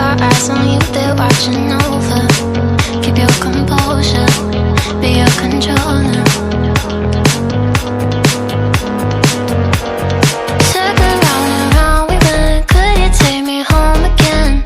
our eyes on you, they're watching over. Keep your composure, be your controller. Circle round and round we went, could you take me home again?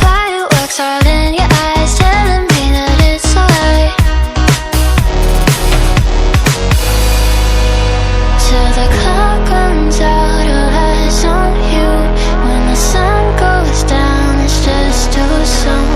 Fireworks all in your eyes, telling me that it's alright. Till the clock runs out, all eyes on you. When the sun goes down, it's just too soon.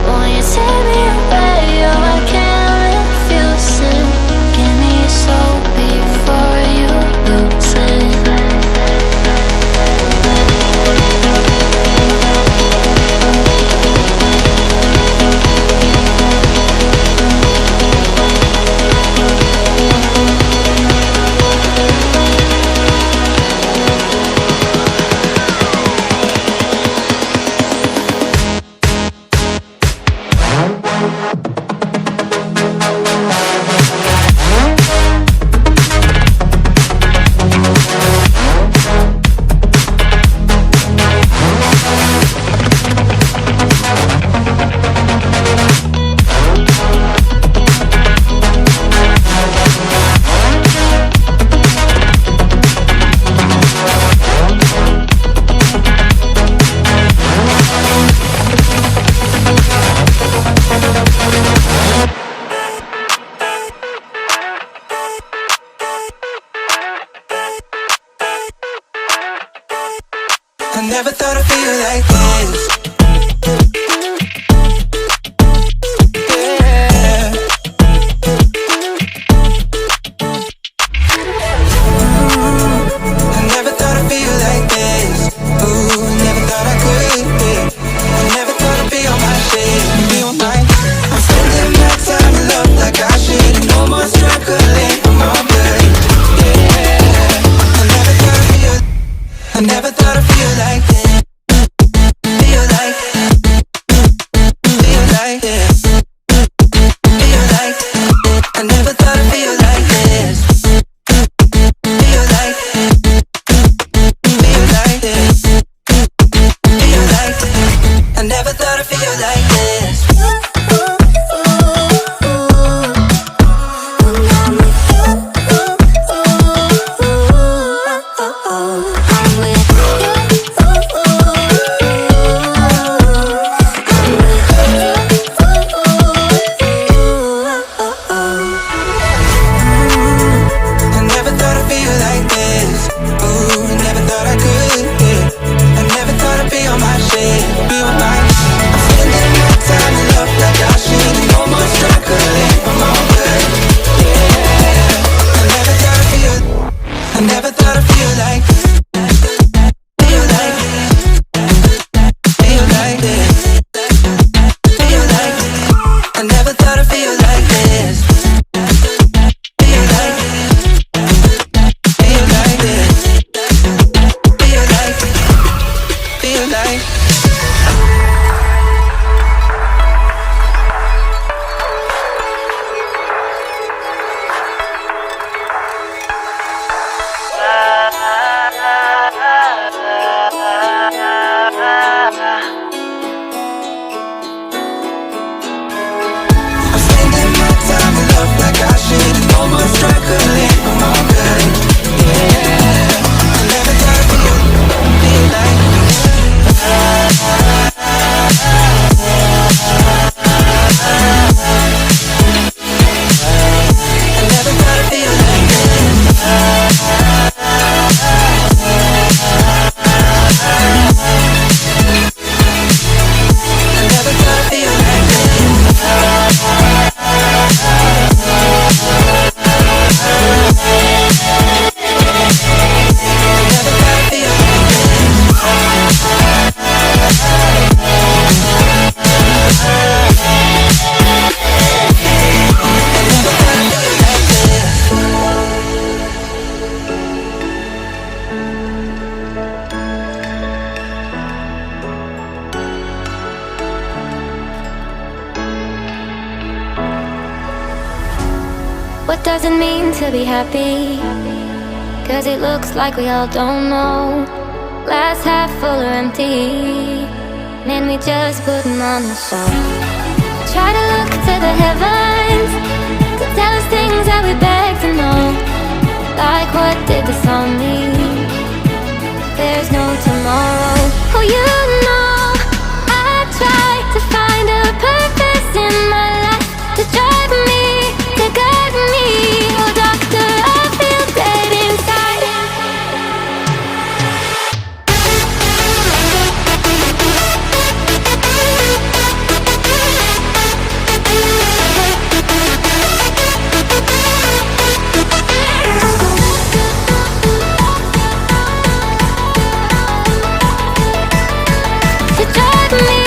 Won't you take me away? Oh, I can't refuse it. Give me your soul before you lose it. I never thought I'd feel like this. Yeah. I never thought I'd feel like this. Ooh, never thought I could. Yeah. I never thought I'd be on my shit, be on my. I'm spending my time in love like I should. No more struggling, I'm all good. Yeah. I never thought I'd feel like this. Feel like this. Feel like I never thought I'd feel like this. Feel like this. Feel like I never thought I'd feel like this. What does it mean to be happy? 'Cause it looks like we all don't know. glass half full or empty, man, we just put them on the shelf. Try to look to the heavens to tell us things that we beg to know, like what did this all mean? There's no tomorrow. Oh, you know I try to find a purpose in my life to drive me, to guide me. Oh, doctor, I feel dead inside. To drive me,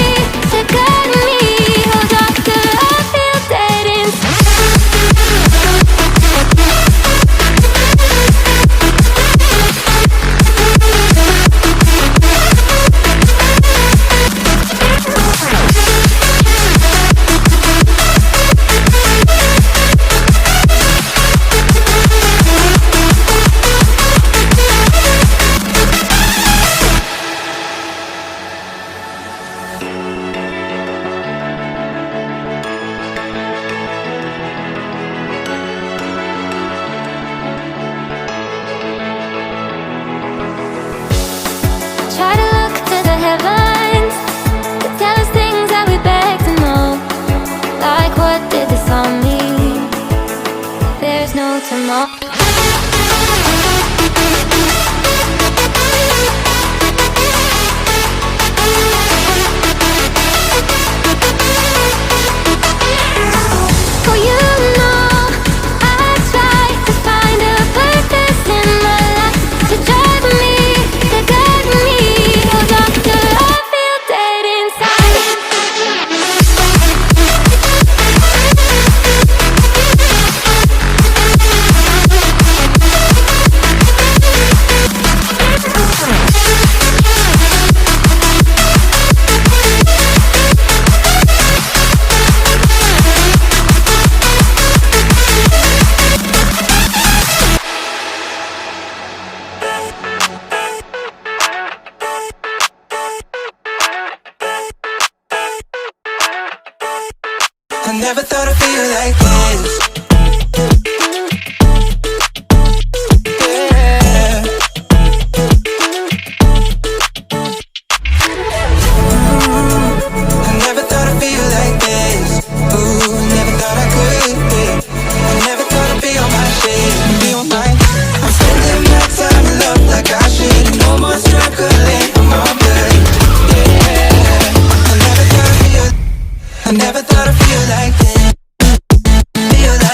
to guide me. Oh, doctor, I feel dead inside. Try to look to the heavens to tell us things that we beg to know, like what did this all mean? There's no tomorrow. Oh, you know I try to find a purpose in my life to drive me, to guide me. Oh, doctor, I feel dead inside. I never thought I'd feel like this. Yeah. I never thought I'd feel like this. Ooh, never thought I could. I never thought I'd be on my shit, be on my. I'm spending my time in love like I should. No more struggling, I'm all good. Yeah. I never thought I'd feel like this. Feel like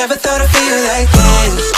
never thought I'd feel like this.